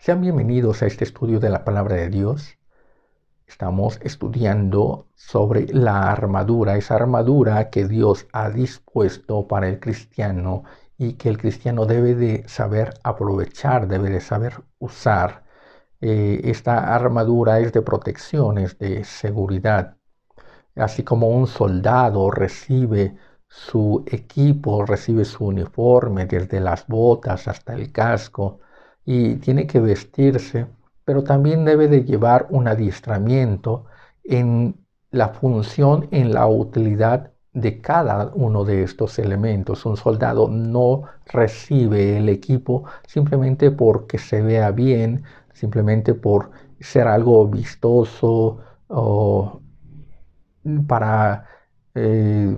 Sean bienvenidos a este estudio de la Palabra de Dios. Estamos estudiando sobre la armadura, esa armadura que Dios ha dispuesto para el cristiano y que el cristiano debe de saber aprovechar, debe de saber usar. Esta armadura es de protección, es de seguridad. Así como un soldado recibe su equipo, recibe su uniforme, desde las botas hasta el casco, y tiene que vestirse, pero también debe de llevar un adiestramiento en la función, en la utilidad de cada uno de estos elementos. Un soldado no recibe el equipo simplemente porque se vea bien, simplemente por ser algo vistoso o para, eh,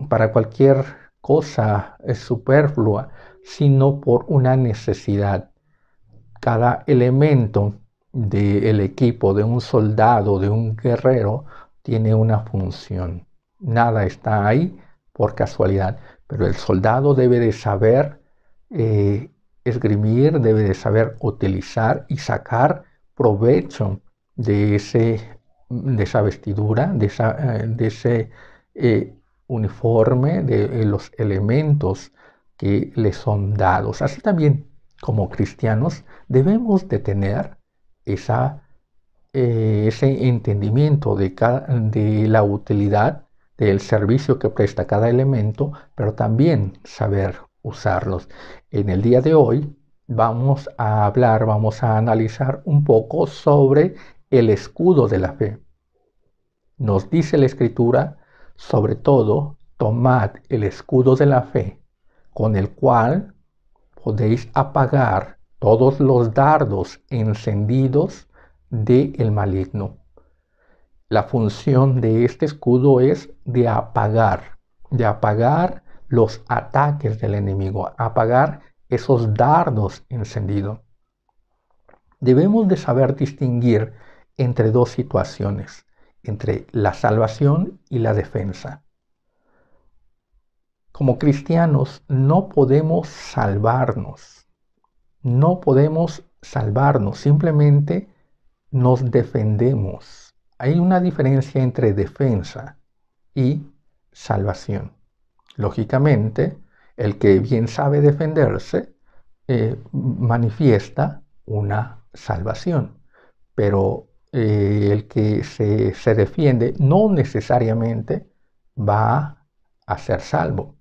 para cualquier cosa superflua, sino por una necesidad. Cada elemento del equipo de un soldado, de un guerrero, tiene una función. Nada está ahí por casualidad, pero el soldado debe de saber esgrimir, debe de saber utilizar y sacar provecho de esa vestidura, de ese uniforme, de los elementos que le son dados. Así también, como cristianos, debemos de tener ese entendimiento de la utilidad del servicio que presta cada elemento, pero también saber usarlos. En el día de hoy vamos a analizar un poco sobre el escudo de la fe. Nos dice la Escritura, sobre todo, tomad el escudo de la fe, con el cual podéis apagar todos los dardos encendidos del maligno. La función de este escudo es de apagar los ataques del enemigo, apagar esos dardos encendidos. Debemos de saber distinguir entre dos situaciones, entre la salvación y la defensa. Como cristianos no podemos salvarnos, simplemente nos defendemos. Hay una diferencia entre defensa y salvación. Lógicamente, el que bien sabe defenderse manifiesta una salvación, pero el que se defiende no necesariamente va a ser salvo.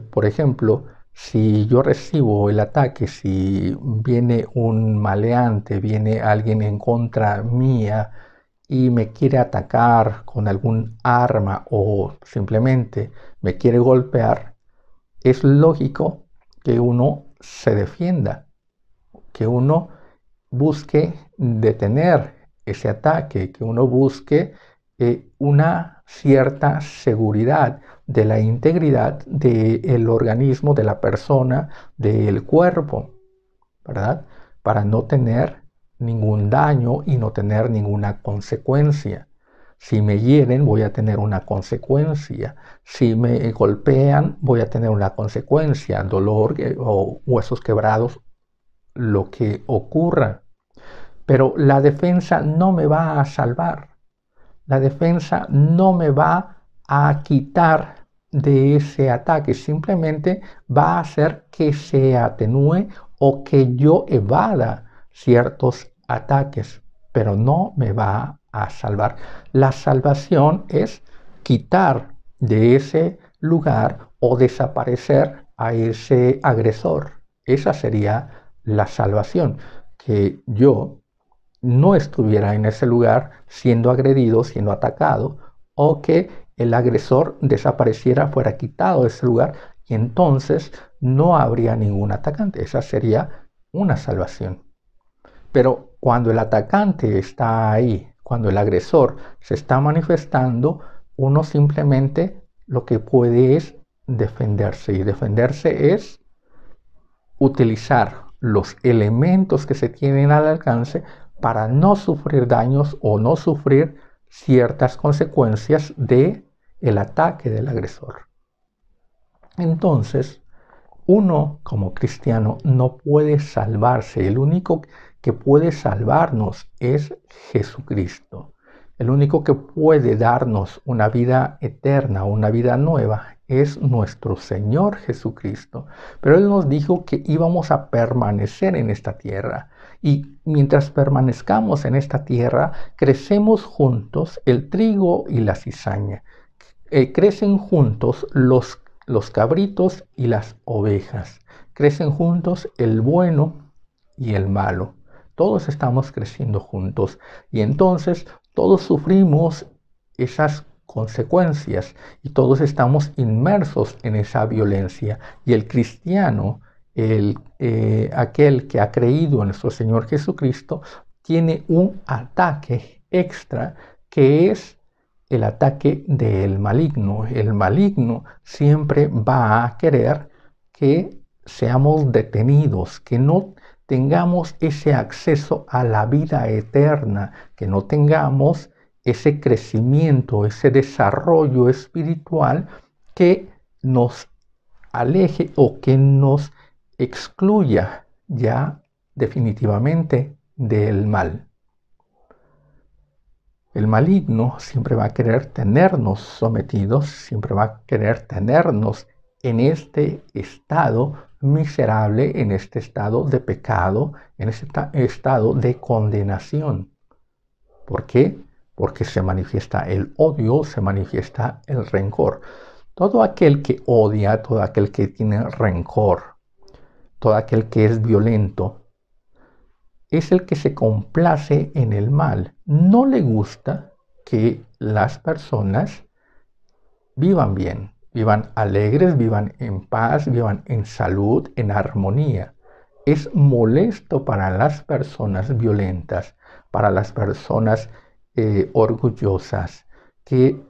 Por ejemplo, si yo recibo el ataque, si viene un maleante, viene alguien en contra mía y me quiere atacar con algún arma o simplemente me quiere golpear, es lógico que uno se defienda, que uno busque detener ese ataque, que uno busque una cierta seguridad de la integridad del organismo, de la persona, del cuerpo, ¿verdad? Para no tener ningún daño y no tener ninguna consecuencia. Si me hieren, voy a tener una consecuencia. Si me golpean, voy a tener una consecuencia, dolor o huesos quebrados, lo que ocurra. Pero la defensa no me va a salvar. La defensa no me va a quitar de ese ataque. Simplemente va a hacer que se atenúe o que yo evada ciertos ataques, pero no me va a salvar. La salvación es quitar de ese lugar o desaparecer a ese agresor. Esa sería la salvación, que yo no estuviera en ese lugar siendo agredido, siendo atacado, o que el agresor desapareciera, fuera quitado de ese lugar y entonces no habría ningún atacante. Esa sería una salvación. Pero cuando el atacante está ahí, cuando el agresor se está manifestando, uno simplemente lo que puede es defenderse, y defenderse es utilizar los elementos que se tienen al alcance para no sufrir daños o no sufrir ciertas consecuencias del ataque del agresor. Entonces, Uno, como cristiano, no puede salvarse. El único que puede salvarnos es Jesucristo. El único que puede darnos una vida eterna, una vida nueva, es nuestro Señor Jesucristo. Pero Él nos dijo que íbamos a permanecer en esta tierra. Y mientras permanezcamos en esta tierra, crecemos juntos el trigo y la cizaña. Crecen juntos los cabritos y las ovejas. Crecen juntos el bueno y el malo. Todos estamos creciendo juntos y entonces todos sufrimos esas consecuencias y todos estamos inmersos en esa violencia. Y el cristiano, aquel que ha creído en nuestro Señor Jesucristo, tiene un ataque extra que es el ataque del maligno. El maligno siempre va a querer que seamos detenidos, que no tengamos ese acceso a la vida eterna, que no tengamos ese crecimiento, ese desarrollo espiritual que nos aleje o que nos excluya ya definitivamente del mal. El maligno siempre va a querer tenernos sometidos, siempre va a querer tenernos en este estado miserable, en este estado de pecado, en este estado de condenación. ¿Por qué? Porque se manifiesta el odio, se manifiesta el rencor. Todo aquel que odia, todo aquel que tiene rencor, todo aquel que es violento, es el que se complace en el mal. No le gusta que las personas vivan bien, vivan alegres, vivan en paz, vivan en salud, en armonía. Es molesto para las personas violentas, para las personas orgullosas, que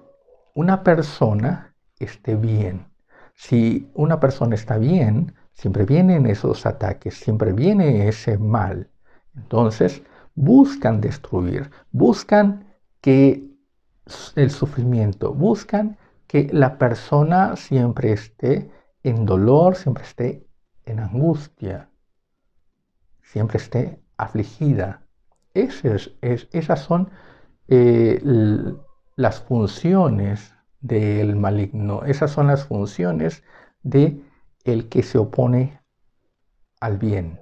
una persona esté bien. Si una persona está bien, siempre vienen esos ataques, siempre viene ese mal. Entonces buscan destruir, buscan que el sufrimiento, buscan que la persona siempre esté en dolor, siempre esté en angustia, siempre esté afligida. Esas son las funciones del maligno, esas son las funciones de el que se opone al bien.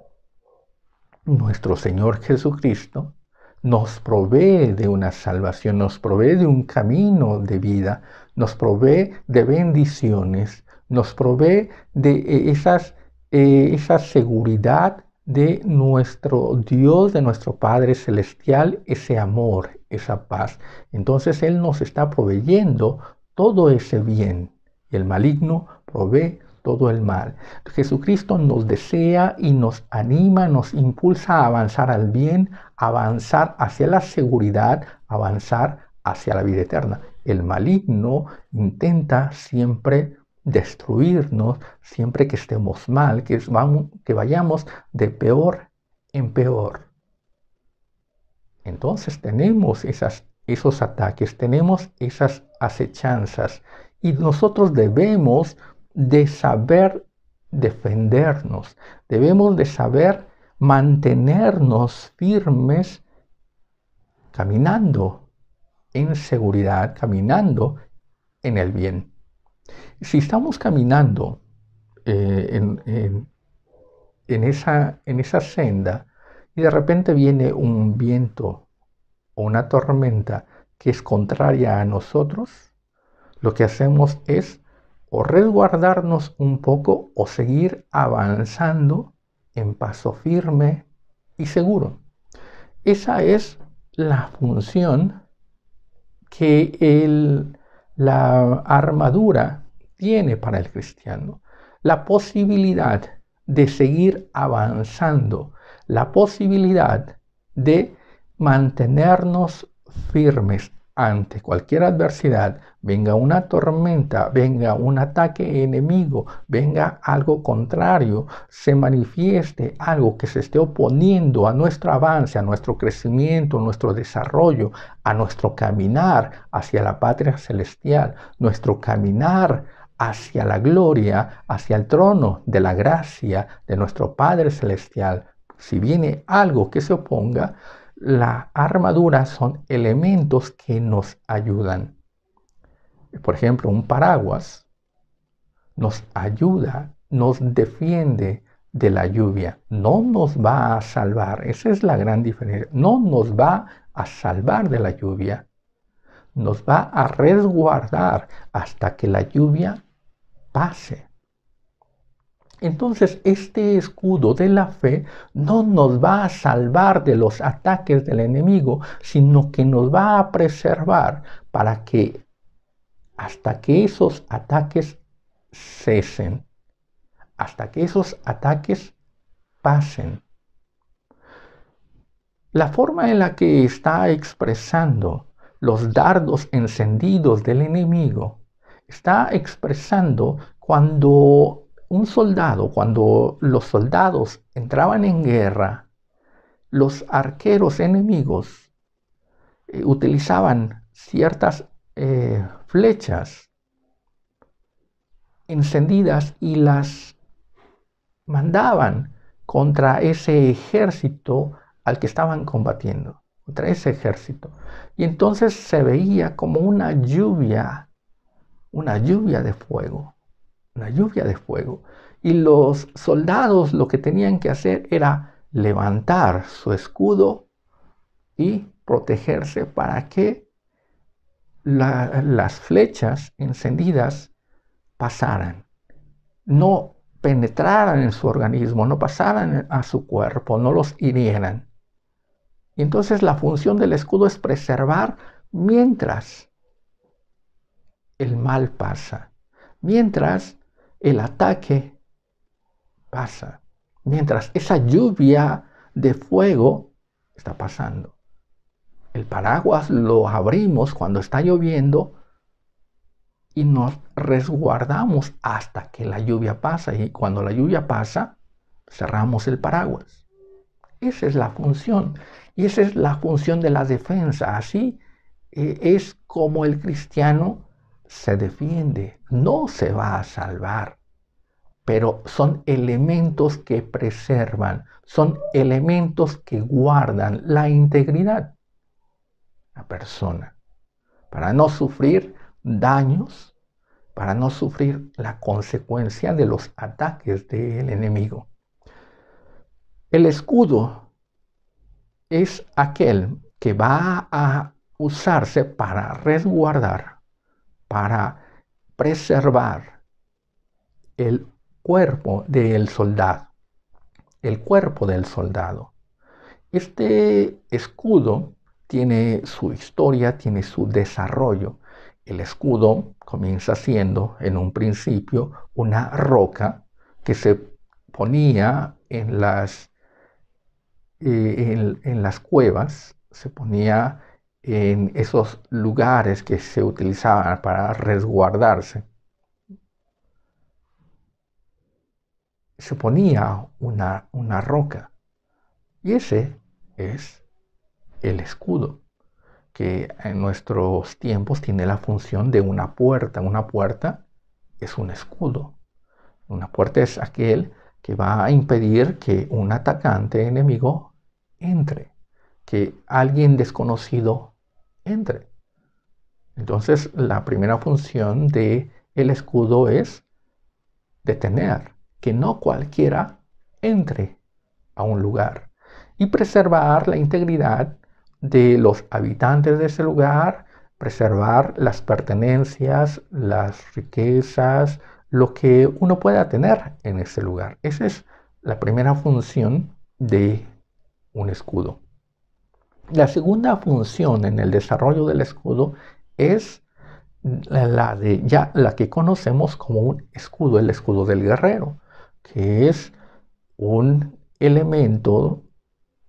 Nuestro Señor Jesucristo nos provee de una salvación, nos provee de un camino de vida, nos provee de bendiciones, nos provee de esa seguridad de nuestro Dios, de nuestro Padre Celestial, ese amor, esa paz. Entonces Él nos está proveyendo todo ese bien y el maligno provee todo el mal. Jesucristo nos desea y nos anima, nos impulsa a avanzar al bien, avanzar hacia la seguridad, avanzar hacia la vida eterna. El maligno intenta siempre destruirnos, siempre que estemos mal, que vayamos de peor en peor. Entonces tenemos esos ataques, tenemos esas acechanzas y nosotros debemos de saber defendernos, debemos de saber mantenernos firmes caminando en seguridad, caminando en el bien. Si estamos caminando en esa senda y de repente viene un viento o una tormenta que es contraria a nosotros, lo que hacemos es o resguardarnos un poco o seguir avanzando en paso firme y seguro. Esa es la función que la armadura tiene para el cristiano. La posibilidad de seguir avanzando, la posibilidad de mantenernos firmes ante cualquier adversidad, venga una tormenta, venga un ataque enemigo, venga algo contrario, se manifieste algo que se esté oponiendo a nuestro avance, a nuestro crecimiento, a nuestro desarrollo, a nuestro caminar hacia la patria celestial, nuestro caminar hacia la gloria, hacia el trono de la gracia de nuestro Padre Celestial. Si viene algo que se oponga, la armadura son elementos que nos ayudan. Por ejemplo, un paraguas nos ayuda, nos defiende de la lluvia. No nos va a salvar, esa es la gran diferencia. No nos va a salvar de la lluvia. Nos va a resguardar hasta que la lluvia pase. Entonces, este escudo de la fe no nos va a salvar de los ataques del enemigo, sino que nos va a preservar para que hasta que esos ataques cesen, hasta que esos ataques pasen. La forma en la que está expresando los dardos encendidos del enemigo está expresando cuando cuando los soldados entraban en guerra, los arqueros enemigos utilizaban ciertas flechas encendidas y las mandaban contra ese ejército al que estaban combatiendo, contra ese ejército. Y entonces se veía como una lluvia de fuego, una lluvia de fuego. Y los soldados lo que tenían que hacer era levantar su escudo y protegerse para que las flechas encendidas pasaran, no penetraran en su organismo, no pasaran a su cuerpo, no los hirieran. Y entonces la función del escudo es preservar mientras el mal pasa, mientras el ataque pasa, mientras esa lluvia de fuego está pasando. El paraguas lo abrimos cuando está lloviendo y nos resguardamos hasta que la lluvia pasa. Y cuando la lluvia pasa, cerramos el paraguas. Esa es la función. Y esa es la función de la defensa. Así es como el cristiano se defiende. No se va a salvar, pero son elementos que preservan, son elementos que guardan la integridad de la persona para no sufrir daños, para no sufrir la consecuencia de los ataques del enemigo. El escudo es aquel que va a usarse para resguardar, para preservar el cuerpo del soldado, el cuerpo del soldado. Este escudo tiene su historia, tiene su desarrollo. El escudo comienza siendo en un principio una roca que se ponía en las cuevas, se ponía en esos lugares que se utilizaban para resguardarse. Se ponía una roca y ese es el escudo, que en nuestros tiempos tiene la función de una puerta. Una puerta es un escudo. Una puerta es aquel que va a impedir que un atacante enemigo entre, que alguien desconocido entre. Entonces, la primera función del escudo es detener que no cualquiera entre a un lugar y preservar la integridad de los habitantes de ese lugar, preservar las pertenencias, las riquezas, lo que uno pueda tener en ese lugar. Esa es la primera función de un escudo. La segunda función en el desarrollo del escudo es la que conocemos como un escudo, el escudo del guerrero, que es un elemento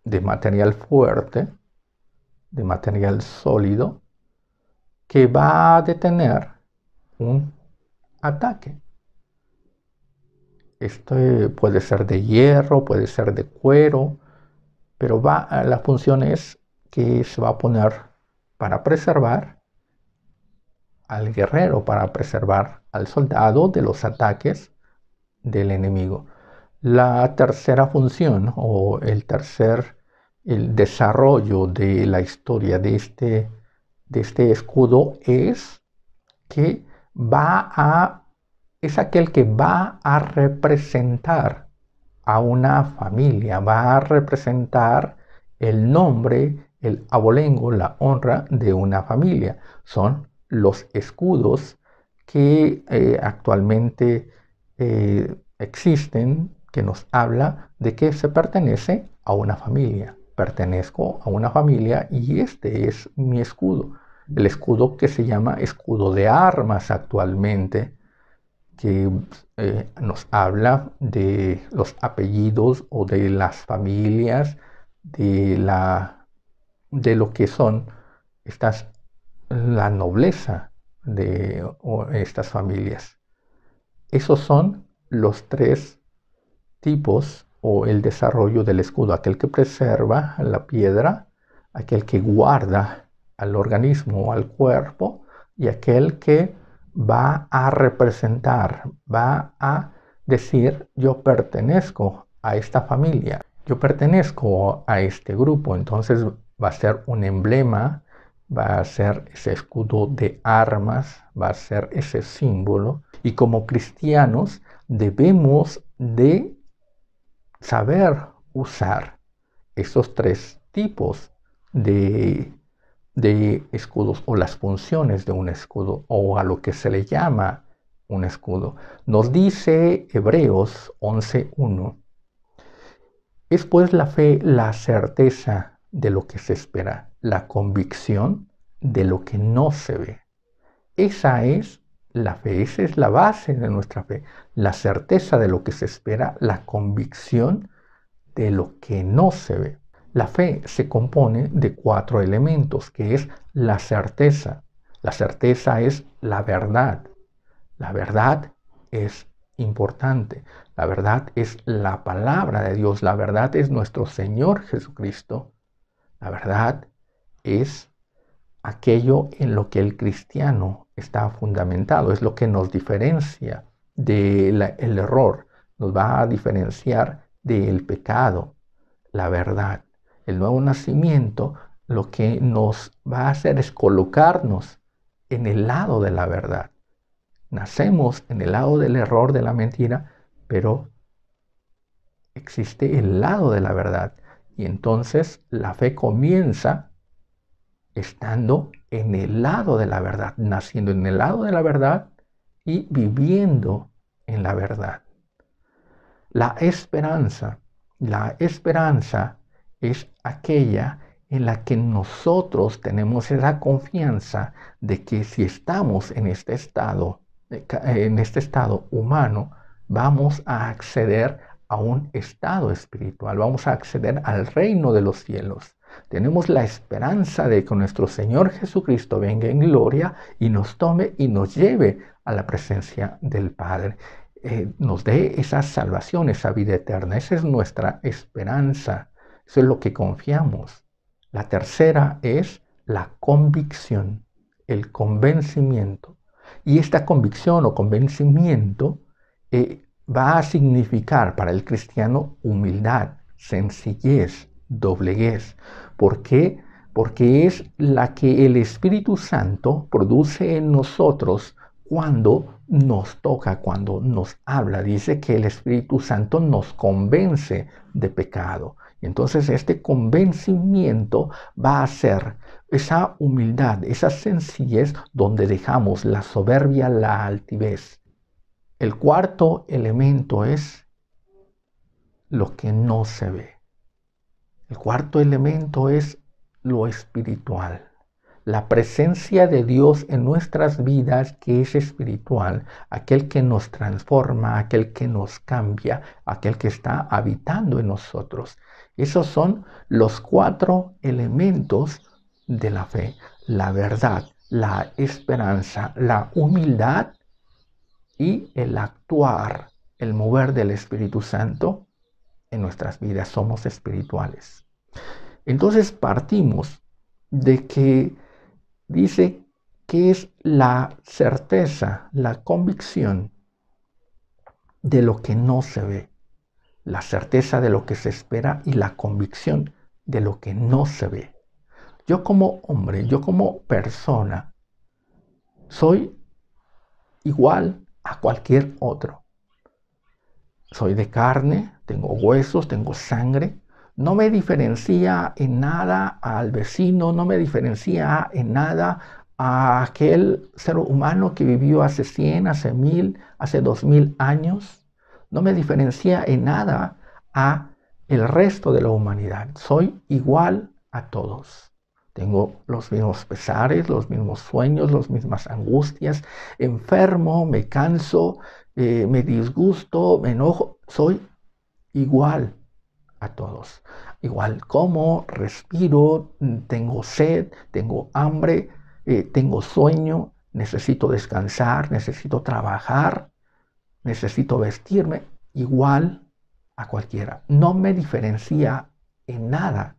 de material fuerte, de material sólido, que va a detener un ataque. Este puede ser de hierro, puede ser de cuero, pero la función es que se va a poner para preservar al guerrero, para preservar al soldado de los ataques del enemigo. La tercera función o el desarrollo de la historia de este escudo es que es aquel que va a representar a una familia, va a representar el nombre, el abolengo, la honra de una familia. Son los escudos que actualmente existen, que nos habla de que se pertenece a una familia. Pertenezco a una familia y este es mi escudo. El escudo que se llama escudo de armas actualmente, que nos habla de los apellidos o de las familias, de lo que son la nobleza de estas familias. Esos son los tres tipos o el desarrollo del escudo: aquel que preserva la piedra, aquel que guarda al organismo o al cuerpo, y aquel que va a representar, va a decir: yo pertenezco a esta familia, yo pertenezco a este grupo. Entonces va a ser un emblema, va a ser ese escudo de armas, va a ser ese símbolo. Y como cristianos debemos de saber usar esos tres tipos de escudos, o las funciones de un escudo, o a lo que se le llama un escudo. Nos dice Hebreos 11:1: es pues la fe la certeza de lo que se espera, la convicción de lo que no se ve. Esa es la fe, esa es la base de nuestra fe, la certeza de lo que se espera, la convicción de lo que no se ve. La fe se compone de 4 elementos, que es la certeza. La certeza es la verdad. La verdad es importante. La verdad es la palabra de Dios. La verdad es nuestro Señor Jesucristo. La verdad es aquello en lo que el cristiano está fundamentado. Es lo que nos diferencia del error. Nos va a diferenciar del pecado. La verdad. El nuevo nacimiento lo que nos va a hacer es colocarnos en el lado de la verdad. Nacemos en el lado del error, de la mentira, pero existe el lado de la verdad. Y entonces la fe comienza estando en el lado de la verdad, naciendo en el lado de la verdad y viviendo en la verdad. La esperanza es aquella en la que nosotros tenemos esa confianza de que si estamos en este estado humano, vamos a acceder a un estado espiritual, vamos a acceder al reino de los cielos. Tenemos la esperanza de que nuestro Señor Jesucristo venga en gloria y nos tome y nos lleve a la presencia del Padre. Nos dé esa salvación, esa vida eterna. Esa es nuestra esperanza. Eso es lo que confiamos. La tercera es la convicción, el convencimiento. Y esta convicción o convencimiento va a significar para el cristiano humildad, sencillez, dobleguez. ¿Por qué? Porque es la que el Espíritu Santo produce en nosotros cuando nos toca, cuando nos habla. Dice que el Espíritu Santo nos convence de pecado. Y entonces este convencimiento va a ser esa humildad, esa sencillez donde dejamos la soberbia, la altivez. El cuarto elemento es lo que no se ve. El cuarto elemento es lo espiritual. La presencia de Dios en nuestras vidas, que es espiritual, aquel que nos transforma, aquel que nos cambia, aquel que está habitando en nosotros. Esos son los 4 elementos de la fe: la verdad, la esperanza, la humildad y el actuar, el mover del Espíritu Santo en nuestras vidas. Somos espirituales. Entonces partimos de que dice que es la certeza, la convicción de lo que no se ve, la certeza de lo que se espera y la convicción de lo que no se ve. Yo como hombre, yo como persona, soy igual a cualquier otro. Soy de carne, tengo huesos, tengo sangre. No me diferencia en nada al vecino, no me diferencia en nada a aquel ser humano que vivió hace 100, hace 1000, hace 2000 años. No me diferencia en nada a el resto de la humanidad. Soy igual a todos. Tengo los mismos pesares, los mismos sueños, las mismas angustias. Enfermo, me canso, me disgusto, me enojo. Soy igual a todos. Igual como, respiro, tengo sed, tengo hambre, tengo sueño, necesito descansar, necesito trabajar, necesito vestirme. Igual a cualquiera. No me diferencia en nada.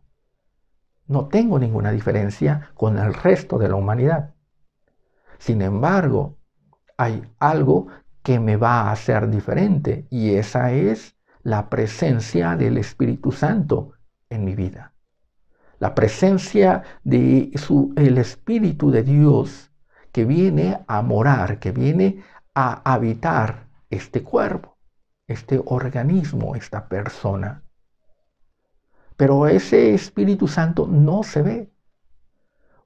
No tengo ninguna diferencia con el resto de la humanidad. Sin embargo, hay algo que me va a hacer diferente y esa es la presencia del Espíritu Santo en mi vida. La presencia de el Espíritu de Dios que viene a morar, que viene a habitar este cuerpo, este organismo, esta persona. Pero ese Espíritu Santo no se ve.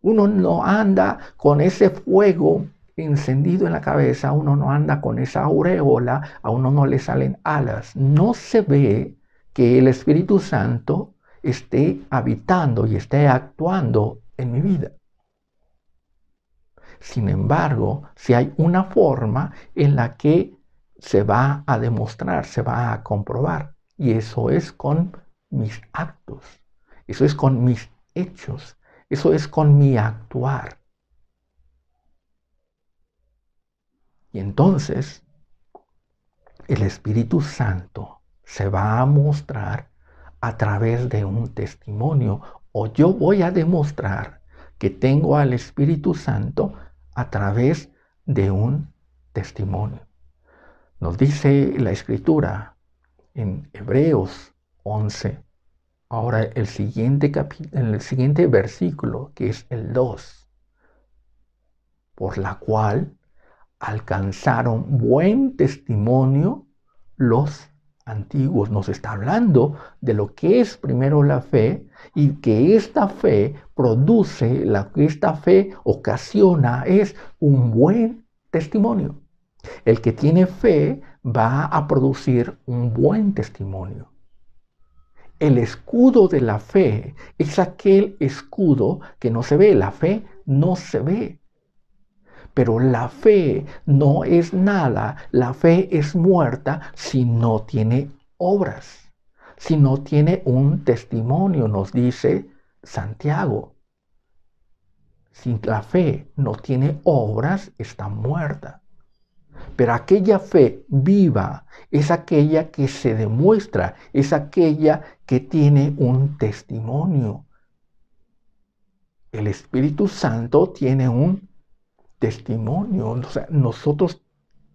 Uno no anda con ese fuego encendido en la cabeza, uno no anda con esa auréola, a uno no le salen alas. No se ve que el Espíritu Santo esté habitando y esté actuando en mi vida. Sin embargo, si hay una forma en la que se va a demostrar, se va a comprobar, y eso es con mis actos, eso es con mis hechos, eso es con mi actuar. Y entonces el Espíritu Santo se va a mostrar a través de un testimonio, o yo voy a demostrar que tengo al Espíritu Santo a través de un testimonio. Nos dice la Escritura en Hebreos 11, ahora el siguiente versículo, que es el 2, por la cual alcanzaron buen testimonio los antiguos. Nos está hablando de lo que es primero la fe y que esta fe produce, lo que esta fe ocasiona es un buen testimonio. El que tiene fe va a producir un buen testimonio. El escudo de la fe es aquel escudo que no se ve. La fe no se ve. Pero la fe no es nada. La fe es muerta si no tiene obras, si no tiene un testimonio, nos dice Santiago. Si la fe no tiene obras, está muerta. Pero aquella fe viva es aquella que se demuestra, es aquella que tiene un testimonio. El Espíritu Santo tiene un testimonio. O sea, nosotros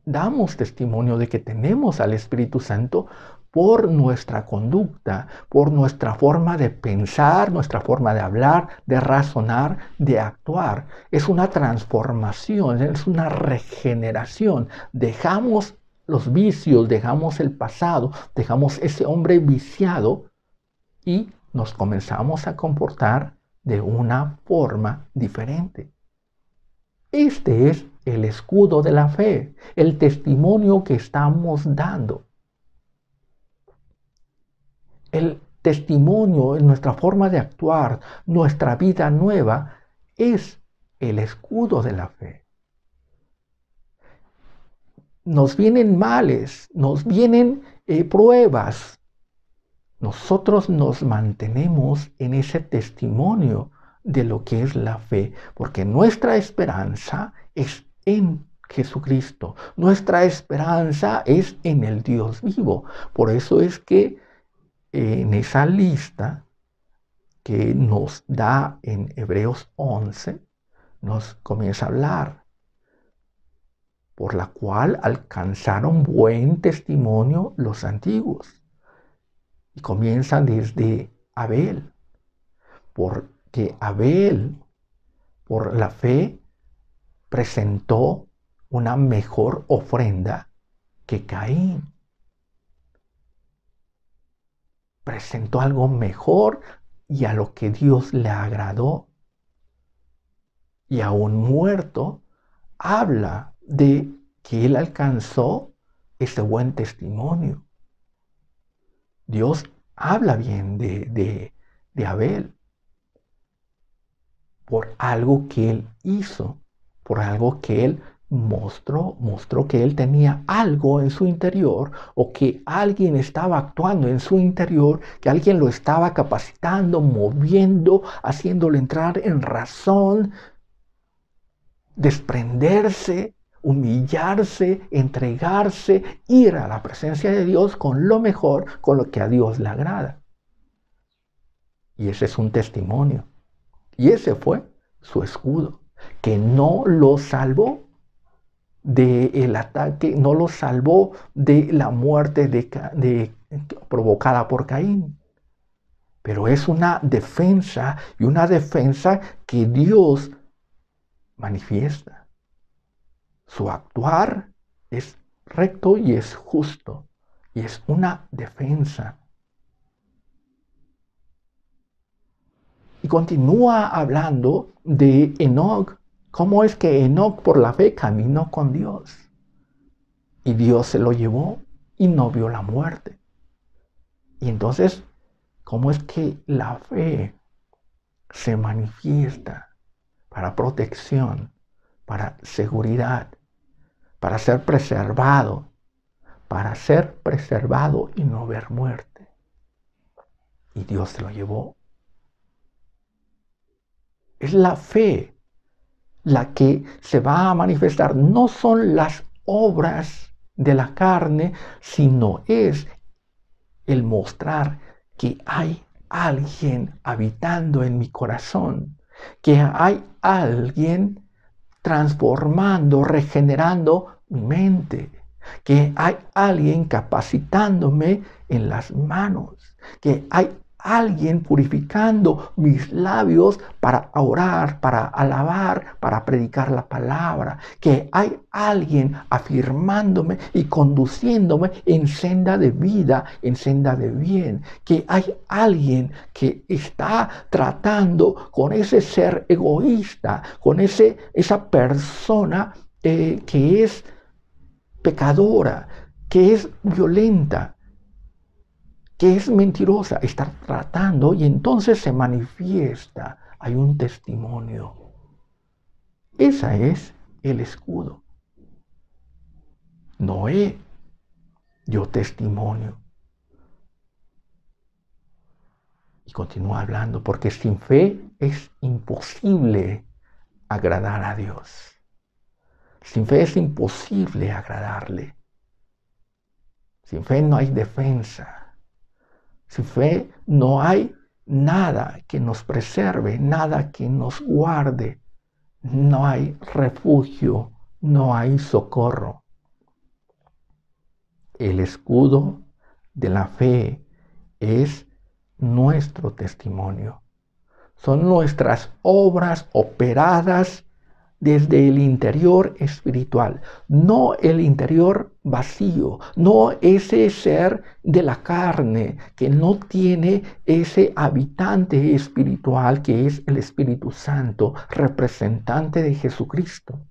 damos testimonio de que tenemos al Espíritu Santo por nuestra conducta, por nuestra forma de pensar, nuestra forma de hablar, de razonar, de actuar. Es una transformación, es una regeneración. Dejamos los vicios, dejamos el pasado, dejamos ese hombre viciado y nos comenzamos a comportar de una forma diferente. Este es el escudo de la fe, el testimonio que estamos dando. El testimonio en nuestra forma de actuar, nuestra vida nueva, es el escudo de la fe. Nos vienen males, nos vienen pruebas. Nosotros nos mantenemos en ese testimonio de lo que es la fe, porque nuestra esperanza es en Jesucristo. Nuestra esperanza es en el Dios vivo. Por eso es que en esa lista que nos da en Hebreos 11, nos comienza a hablar, por la cual alcanzaron buen testimonio los antiguos. Y comienza desde Abel, porque Abel, por la fe, presentó una mejor ofrenda que Caín. Presentó algo mejor y a lo que Dios le agradó. Y aún muerto, habla de que él alcanzó ese buen testimonio. Dios habla bien de Abel por algo que él hizo, por algo que él mostró que él tenía algo en su interior, o que alguien estaba actuando en su interior, que alguien lo estaba capacitando, moviendo, haciéndolo entrar en razón, desprenderse, humillarse, entregarse, ir a la presencia de Dios con lo mejor, con lo que a Dios le agrada. Y ese es un testimonio. Y ese fue su escudo, que no lo salvó del ataque, no lo salvó de la muerte provocada por Caín. Pero es una defensa, y una defensa que Dios manifiesta. Su actuar es recto y es justo, y es una defensa. Y continúa hablando de Enoc, cómo es que Enoc por la fe caminó con Dios. Y Dios se lo llevó y no vio la muerte. Y entonces, ¿cómo es que la fe se manifiesta para protección, para seguridad, para ser preservado y no ver muerte? Y Dios se lo llevó. Es la fe la que se va a manifestar. No son las obras de la carne, sino es el mostrar que hay alguien habitando en mi corazón, que hay alguien transformando, regenerando mi mente, que hay alguien capacitándome en las manos, que hay alguien purificando mis labios para orar, para alabar, para predicar la palabra, que hay alguien afirmándome y conduciéndome en senda de vida, en senda de bien, que hay alguien que está tratando con ese ser egoísta, con esa persona que es pecadora, que es violenta, que es mentirosa, está tratando, y entonces se manifiesta, hay un testimonio. Ese es el escudo. Noé dio testimonio. Y continúa hablando, porque sin fe es imposible agradar a Dios. Sin fe es imposible agradarle. Sin fe no hay defensa. Sin fe no hay nada que nos preserve, nada que nos guarde. No hay refugio, no hay socorro. El escudo de la fe es nuestro testimonio. Son nuestras obras operadas desde el interior espiritual, no el interior vacío, no ese ser de la carne que no tiene ese habitante espiritual que es el Espíritu Santo, representante de Jesucristo.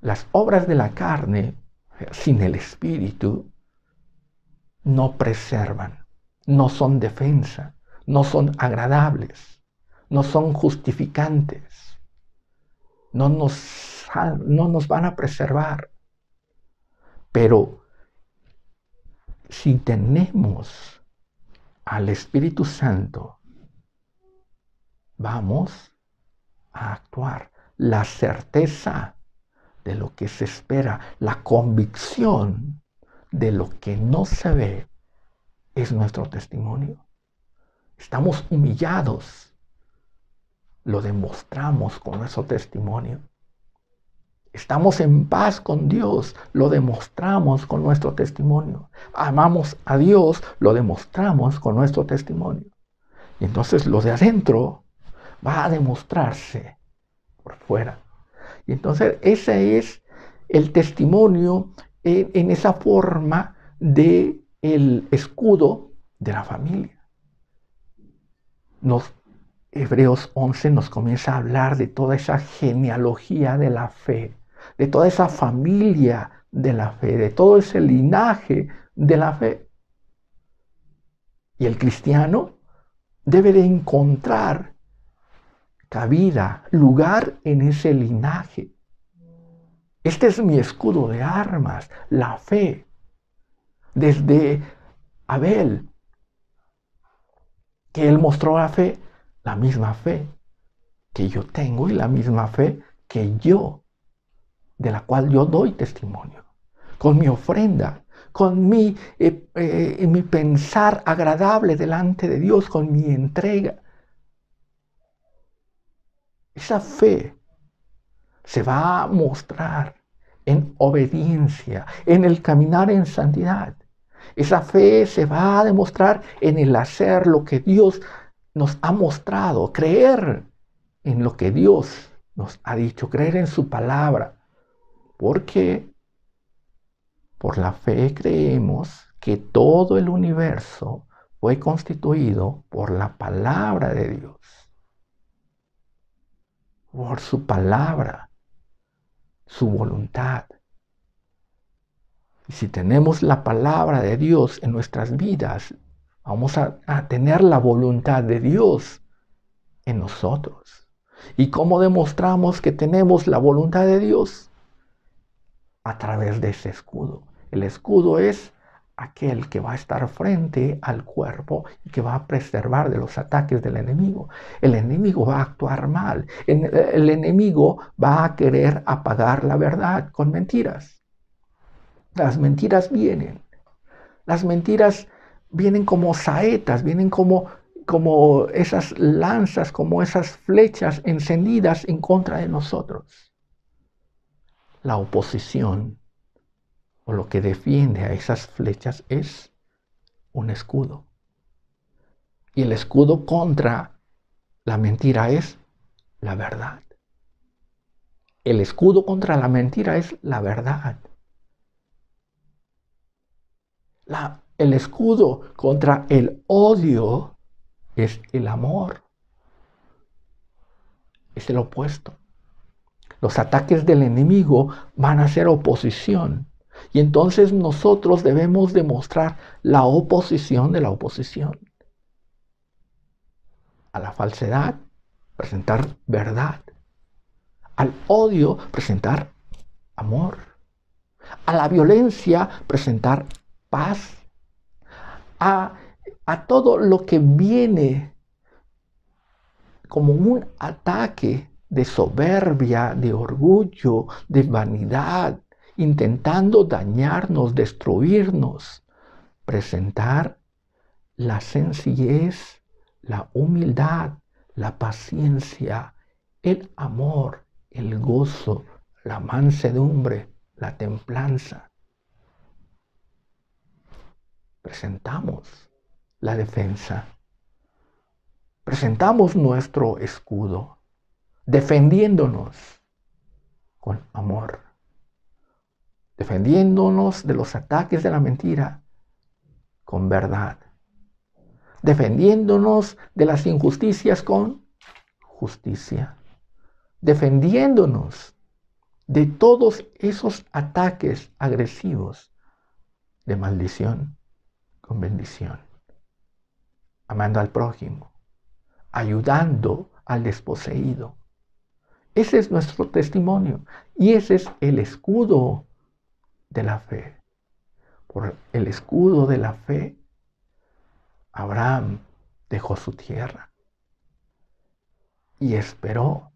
Las obras de la carne sin el Espíritu no preservan, no son defensa, no son agradables, no son justificantes, no nos van a preservar. Pero si tenemos al Espíritu Santo, vamos a actuar. La certeza de lo que se espera, la convicción de lo que no se ve, es nuestro testimonio. Estamos humillados lo demostramos con nuestro testimonio. Estamos en paz con Dios, lo demostramos con nuestro testimonio. Amamos a Dios, lo demostramos con nuestro testimonio. Y entonces lo de adentro va a demostrarse por fuera. Y entonces ese es el testimonio en esa forma de el escudo de la familia. Hebreos 11 nos comienza a hablar de toda esa genealogía de la fe, de toda esa familia de la fe, de todo ese linaje de la fe. Y el cristiano debe de encontrar cabida, lugar en ese linaje. Este es mi escudo de armas, la fe. Desde Abel, que él mostró la misma fe que yo tengo y la misma fe que yo, de la cual yo doy testimonio, con mi ofrenda, con mi pensar agradable delante de Dios, con mi entrega. Esa fe se va a mostrar en obediencia, en el caminar en santidad. Esa fe se va a demostrar en el hacer lo que Dios nos ha mostrado, creer en lo que Dios nos ha dicho, creer en su palabra. Porque por la fe creemos que todo el universo fue constituido por la palabra de Dios, por su palabra, su voluntad. Y si tenemos la palabra de Dios en nuestras vidas, vamos a tener la voluntad de Dios en nosotros. ¿Y cómo demostramos que tenemos la voluntad de Dios? A través de ese escudo. El escudo es aquel que va a estar frente al cuerpo y que va a preservar de los ataques del enemigo. El enemigo va a actuar mal. El enemigo va a querer apagar la verdad con mentiras. Las mentiras vienen. Las mentiras vienen como saetas, vienen como esas lanzas, como esas flechas encendidas en contra de nosotros. La oposición o lo que defiende a esas flechas es un escudo. Y el escudo contra la mentira es la verdad. El escudo contra la mentira es la verdad. El escudo contra el odio es el amor. Es el opuesto. Los ataques del enemigo van a ser oposición. Y entonces nosotros debemos demostrar la oposición de la oposición. A la falsedad, presentar verdad. Al odio, presentar amor. A la violencia, presentar paz. A todo lo que viene como un ataque de soberbia, de orgullo, de vanidad, intentando dañarnos, destruirnos, presentar la sencillez, la humildad, la paciencia, el amor, el gozo, la mansedumbre, la templanza. Presentamos la defensa. Presentamos nuestro escudo, defendiéndonos con amor, defendiéndonos de los ataques de la mentira con verdad, defendiéndonos de las injusticias con justicia, defendiéndonos de todos esos ataques agresivos de maldición con bendición, amando al prójimo, ayudando al desposeído. Ese es nuestro testimonio y ese es el escudo de la fe. Por el escudo de la fe, Abraham dejó su tierra y esperó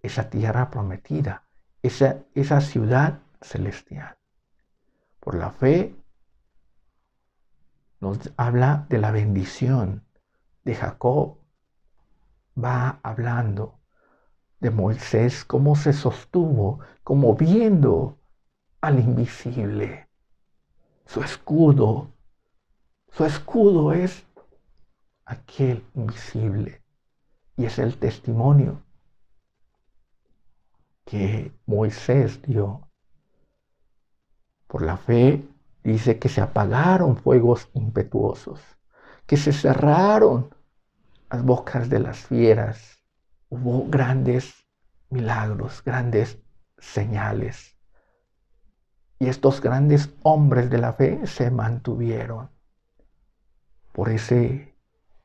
esa tierra prometida, esa ciudad celestial. Por la fe nos habla de la bendición de Jacob, va hablando de Moisés, cómo se sostuvo, como viendo al invisible. Su escudo es aquel invisible y es el testimonio que Moisés dio. Por la fe dice que se apagaron fuegos impetuosos, que se cerraron las bocas de las fieras. Hubo grandes milagros, grandes señales. Y estos grandes hombres de la fe se mantuvieron por ese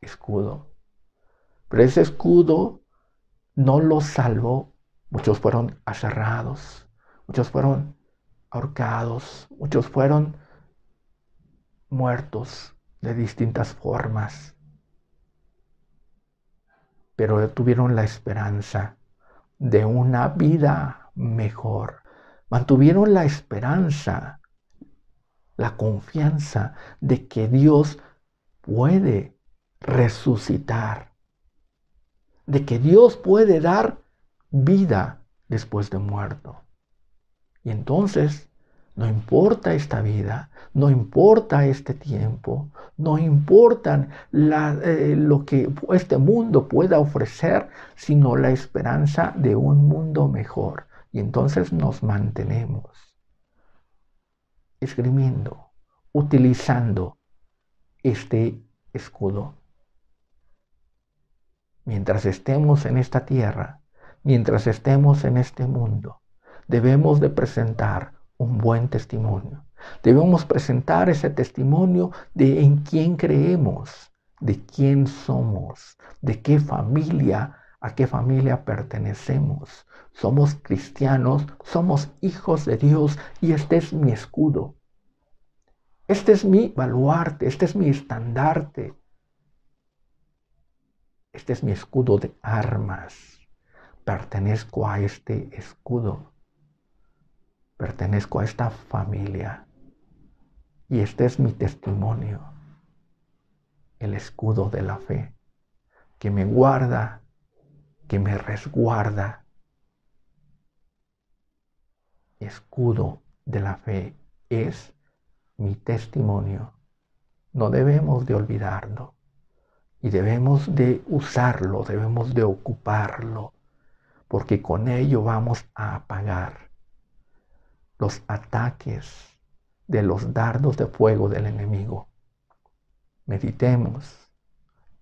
escudo. Pero ese escudo no los salvó. Muchos fueron aserrados, muchos fueron ahorcados, muchos fueron muertos de distintas formas. Pero tuvieron la esperanza de una vida mejor. Mantuvieron la esperanza, la confianza de que Dios puede resucitar, de que Dios puede dar vida después de muerto. Y entonces, no importa esta vida, no importa este tiempo, no importa lo que este mundo pueda ofrecer, sino la esperanza de un mundo mejor. Y entonces nos mantenemos esgrimiendo, utilizando este escudo. Mientras estemos en esta tierra, mientras estemos en este mundo, debemos de presentar un buen testimonio. Debemos presentar ese testimonio de en quién creemos, de quién somos, de qué familia, a qué familia pertenecemos. Somos cristianos, somos hijos de Dios y este es mi escudo. Este es mi baluarte, este es mi estandarte. Este es mi escudo de armas. Pertenezco a este escudo. Pertenezco a esta familia. Y este es mi testimonio. El escudo de la fe. Que me guarda, que me resguarda. Escudo de la fe es mi testimonio. No debemos de olvidarlo. Y debemos de usarlo, debemos de ocuparlo, porque con ello vamos a apagar los ataques de los dardos de fuego del enemigo. Meditemos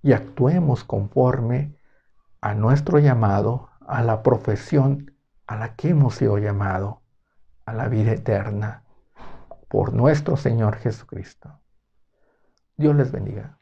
y actuemos conforme a nuestro llamado, a la profesión a la que hemos sido llamados, a la vida eterna, por nuestro Señor Jesucristo. Dios les bendiga.